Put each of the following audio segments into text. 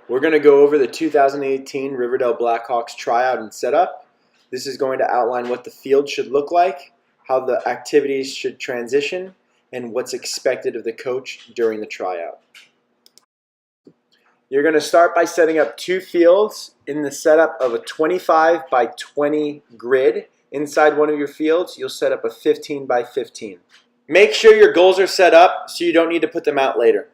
We're going to go over the 2018 Riverdale Blackhawks tryout and setup. This is going to outline what the field should look like, how the activities should transition, and what's expected of the coach during the tryout. You're going to start by setting up two fields in the setup of a 25 by 20 grid. Inside one of your fields, you'll set up a 15 by 15. Make sure your goals are set up so you don't need to put them out later.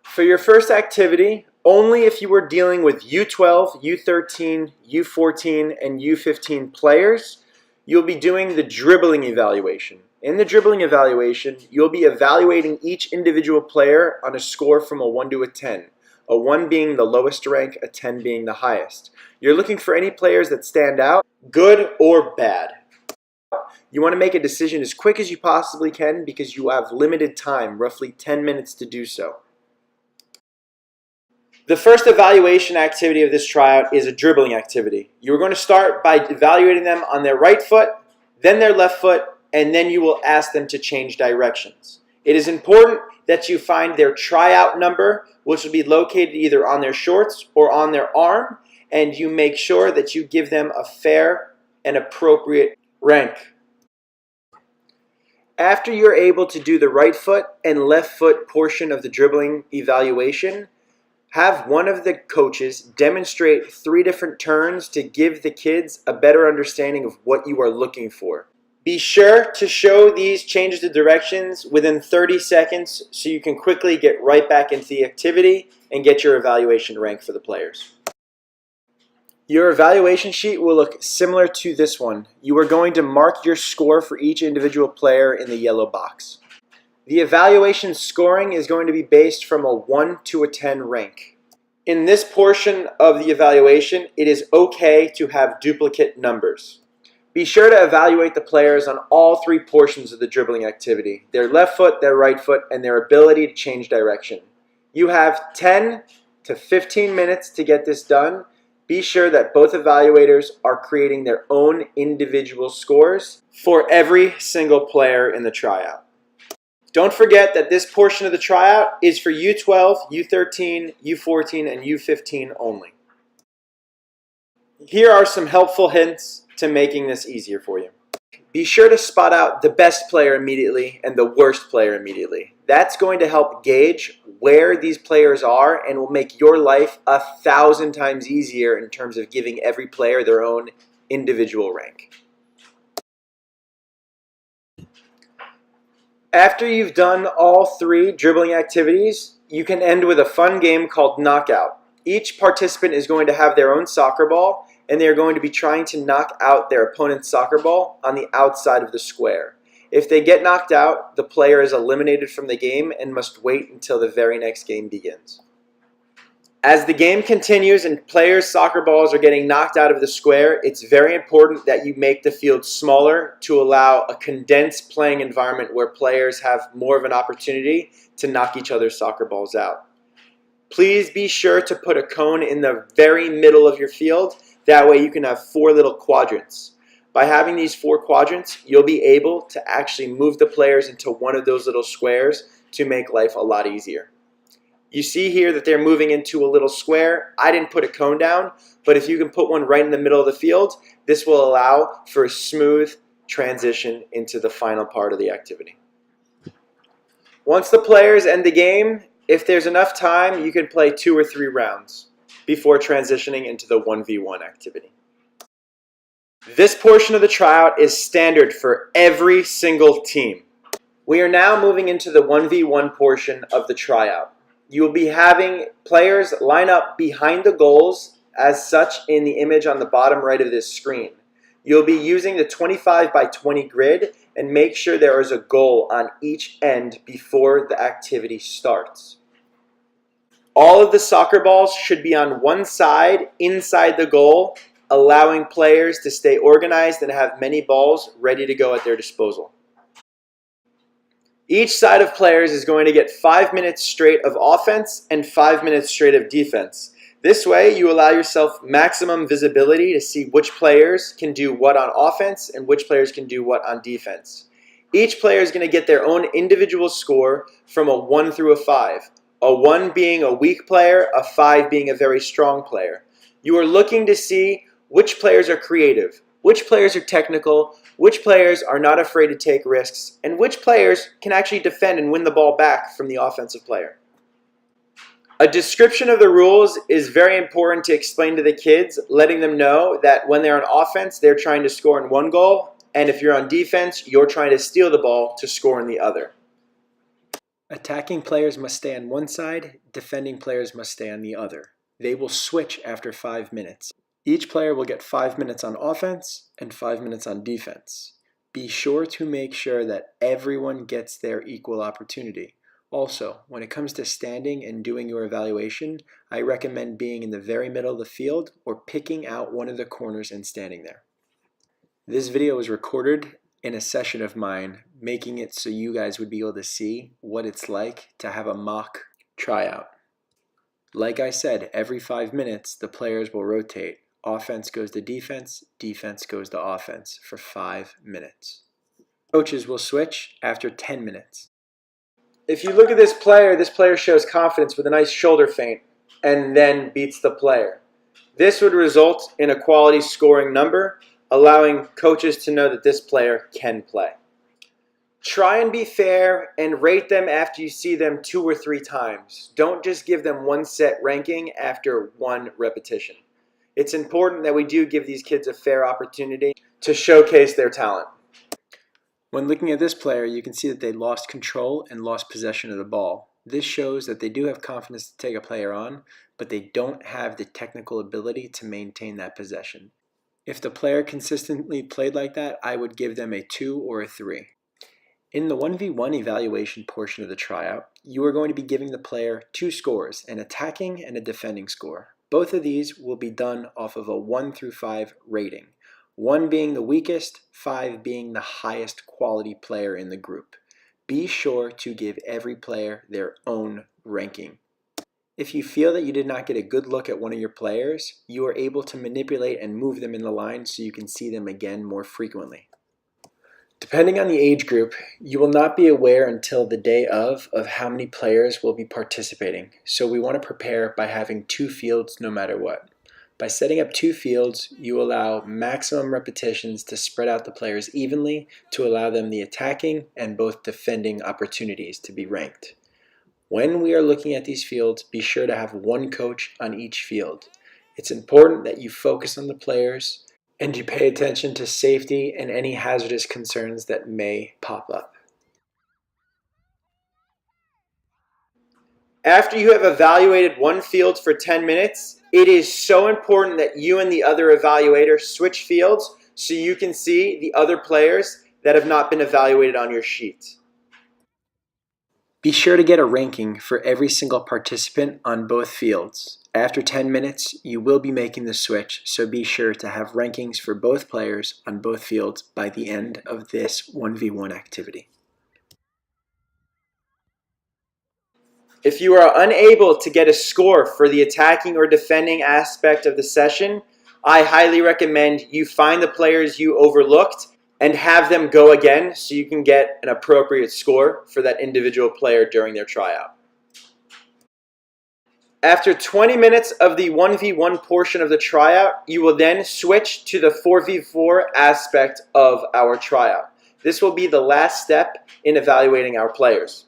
For your first activity, only if you were dealing with U12, U13, U14, and U15 players, you'll be doing the dribbling evaluation. In the dribbling evaluation, you'll be evaluating each individual player on a score from a 1 to a 10. A 1 being the lowest rank, a 10 being the highest. You're looking for any players that stand out, good or bad. You want to make a decision as quick as you possibly can because you have limited time, roughly 10 minutes to do so. The first evaluation activity of this tryout is a dribbling activity. You're going to start by evaluating them on their right foot, then their left foot, and then you will ask them to change directions. It is important that you find their tryout number, which will be located either on their shorts or on their arm, and you make sure that you give them a fair and appropriate rank. After you're able to do the right foot and left foot portion of the dribbling evaluation, have one of the coaches demonstrate 3 different turns to give the kids a better understanding of what you are looking for. Be sure to show these changes of directions within 30 seconds so you can quickly get right back into the activity and get your evaluation rank for the players. Your evaluation sheet will look similar to this one. You are going to mark your score for each individual player in the yellow box. The evaluation scoring is going to be based from a 1 to a 10 rank. In this portion of the evaluation, it is okay to have duplicate numbers. Be sure to evaluate the players on all 3 portions of the dribbling activity: their left foot, their right foot, and their ability to change direction. You have 10 to 15 minutes to get this done. Be sure that both evaluators are creating their own individual scores for every single player in the tryout. Don't forget that this portion of the tryout is for U12, U13, U14, and U15 only. Here are some helpful hints to making this easier for you. Be sure to spot out the best player immediately and the worst player immediately. That's going to help gauge where these players are and will make your life 1,000 times easier in terms of giving every player their own individual rank. After you've done all 3 dribbling activities, you can end with a fun game called Knockout. Each participant is going to have their own soccer ball, and they are going to be trying to knock out their opponent's soccer ball on the outside of the square. If they get knocked out, the player is eliminated from the game and must wait until the very next game begins. As the game continues and players' soccer balls are getting knocked out of the square, it's very important that you make the field smaller to allow a condensed playing environment where players have more of an opportunity to knock each other's soccer balls out. Please be sure to put a cone in the very middle of your field. That way you can have 4 little quadrants. By having these 4 quadrants, you'll be able to actually move the players into one of those little squares to make life a lot easier. You see here that they're moving into a little square. I didn't put a cone down, but if you can put one right in the middle of the field, this will allow for a smooth transition into the final part of the activity. Once the players end the game, if there's enough time, you can play 2 or 3 rounds before transitioning into the 1v1 activity. This portion of the tryout is standard for every single team. We are now moving into the 1v1 portion of the tryout. You will be having players line up behind the goals as such in the image on the bottom right of this screen. You'll be using the 25 by 20 grid and make sure there is a goal on each end before the activity starts. All of the soccer balls should be on one side inside the goal, allowing players to stay organized and have many balls ready to go at their disposal. Each side of players is going to get 5 minutes straight of offense and 5 minutes straight of defense. This way you allow yourself maximum visibility to see which players can do what on offense and which players can do what on defense. Each player is going to get their own individual score from a 1 through a 5. a 1 being a weak player, a 5 being a very strong player. You are looking to see which players are creative, which players are technical, which players are not afraid to take risks, and which players can actually defend and win the ball back from the offensive player. A description of the rules is very important to explain to the kids, letting them know that when they're on offense, they're trying to score in one goal, and if you're on defense, you're trying to steal the ball to score in the other. Attacking players must stay on one side, defending players must stay on the other. They will switch after 5 minutes. Each player will get 5 minutes on offense and 5 minutes on defense. Be sure to make sure that everyone gets their equal opportunity. Also, when it comes to standing and doing your evaluation, I recommend being in the very middle of the field or picking out one of the corners and standing there. This video was recorded in a session of mine, making it so you guys would be able to see what it's like to have a mock tryout. Like I said, every 5 minutes, the players will rotate. Offense goes to defense, defense goes to offense for 5 minutes. Coaches will switch after 10 minutes. If you look at this player shows confidence with a nice shoulder feint and then beats the player. This would result in a quality scoring number, allowing coaches to know that this player can play. Try and be fair and rate them after you see them 2 or 3 times. Don't just give them one set ranking after 1 repetition. It's important that we do give these kids a fair opportunity to showcase their talent. When looking at this player, you can see that they lost control and lost possession of the ball. This shows that they do have confidence to take a player on, but they don't have the technical ability to maintain that possession. If the player consistently played like that, I would give them a 2 or a 3. In the 1v1 evaluation portion of the tryout, you are going to be giving the player 2 scores, an attacking and a defending score. Both of these will be done off of a 1 through 5 rating. 1 being the weakest, 5 being the highest quality player in the group. Be sure to give every player their own ranking. If you feel that you did not get a good look at one of your players, you are able to manipulate and move them in the line so you can see them again more frequently. Depending on the age group, you will not be aware until the day of how many players will be participating, so we want to prepare by having 2 fields no matter what. By setting up 2 fields, you allow maximum repetitions to spread out the players evenly to allow them the attacking and both defending opportunities to be ranked. When we are looking at these fields, be sure to have 1 coach on each field. It's important that you focus on the players and you pay attention to safety and any hazardous concerns that may pop up. After you have evaluated one field for 10 minutes, it is so important that you and the other evaluator switch fields so you can see the other players that have not been evaluated on your sheet. Be sure to get a ranking for every single participant on both fields. After 10 minutes, you will be making the switch, so be sure to have rankings for both players on both fields by the end of this 1v1 activity. If you are unable to get a score for the attacking or defending aspect of the session, I highly recommend you find the players you overlooked and have them go again so you can get an appropriate score for that individual player during their tryout. After 20 minutes of the 1v1 portion of the tryout, you will then switch to the 4v4 aspect of our tryout. This will be the last step in evaluating our players.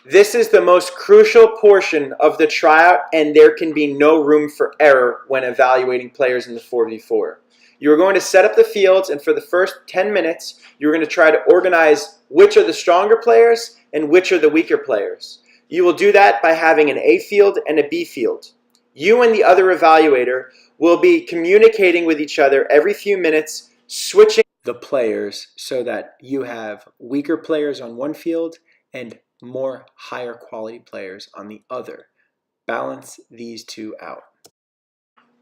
This is the most crucial portion of the tryout, and there can be no room for error when evaluating players in the 4v4. You are going to set up the fields, and for the first 10 minutes, you're going to try to organize which are the stronger players and which are the weaker players. You will do that by having an A field and a B field. You and the other evaluator will be communicating with each other every few minutes, switching the players so that you have weaker players on one field and more higher quality players on the other. Balance these 2 out.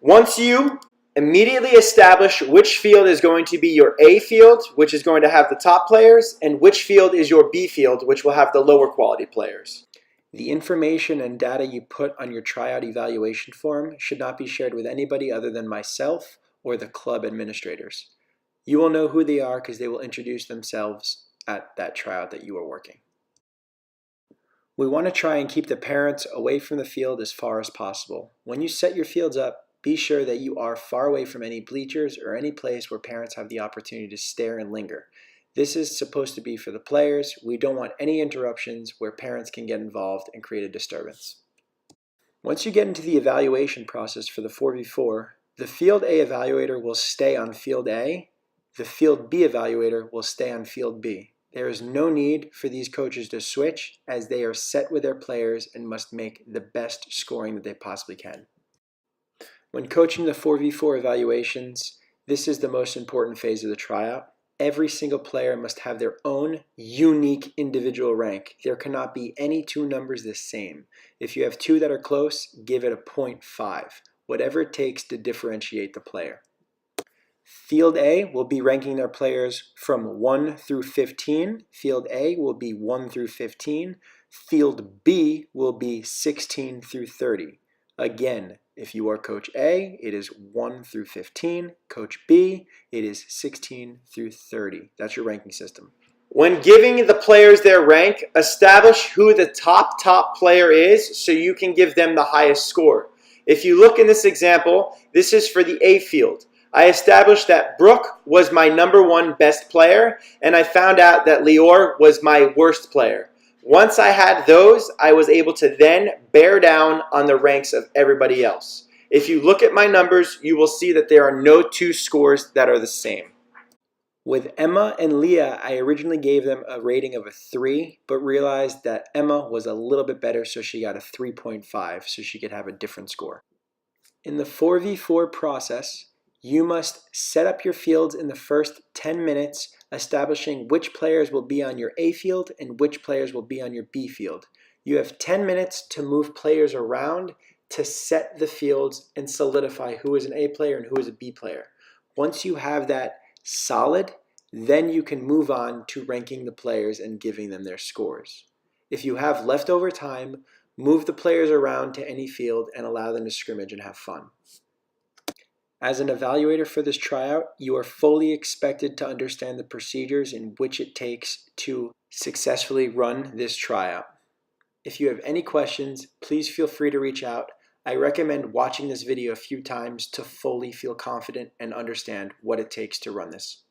Once you immediately establish which field is going to be your A field, which is going to have the top players, and which field is your B field, which will have the lower quality players. The information and data you put on your tryout evaluation form should not be shared with anybody other than myself or the club administrators. You will know who they are because they will introduce themselves at that tryout that you are working. We want to try and keep the parents away from the field as far as possible. When you set your fields up, be sure that you are far away from any bleachers or any place where parents have the opportunity to stare and linger. This is supposed to be for the players. We don't want any interruptions where parents can get involved and create a disturbance. Once you get into the evaluation process for the 4v4, the Field A evaluator will stay on Field A, the Field B evaluator will stay on Field B. There is no need for these coaches to switch, as they are set with their players and must make the best scoring that they possibly can. When coaching the 4v4 evaluations, this is the most important phase of the tryout. Every single player must have their own unique individual rank. There cannot be any two numbers the same. If you have two that are close, give it a 0.5, whatever it takes to differentiate the player. Field A will be ranking their players from 1 through 15. Field A will be 1 through 15. Field B will be 16 through 30. Again, if you are Coach A, it is 1 through 15. Coach B, it is 16 through 30. That's your ranking system. When giving the players their rank, establish who the top player is so you can give them the highest score. If you look in this example, this is for the A field. I established that Brooke was my #1 best player, and I found out that Lior was my worst player. Once I had those, I was able to then bear down on the ranks of everybody else. If you look at my numbers, you will see that there are no two scores that are the same. With Emma and Leah, I originally gave them a rating of a 3, but realized that Emma was a little bit better, so she got a 3.5, so she could have a different score. In the 4v4 process, you must set up your fields in the first 10 minutes, establishing which players will be on your A field and which players will be on your B field. You have 10 minutes to move players around to set the fields and solidify who is an A player and who is a B player. Once you have that solid, then you can move on to ranking the players and giving them their scores. If you have leftover time, move the players around to any field and allow them to scrimmage and have fun. As an evaluator for this tryout, you are fully expected to understand the procedures in which it takes to successfully run this tryout. If you have any questions, please feel free to reach out. I recommend watching this video a few times to fully feel confident and understand what it takes to run this.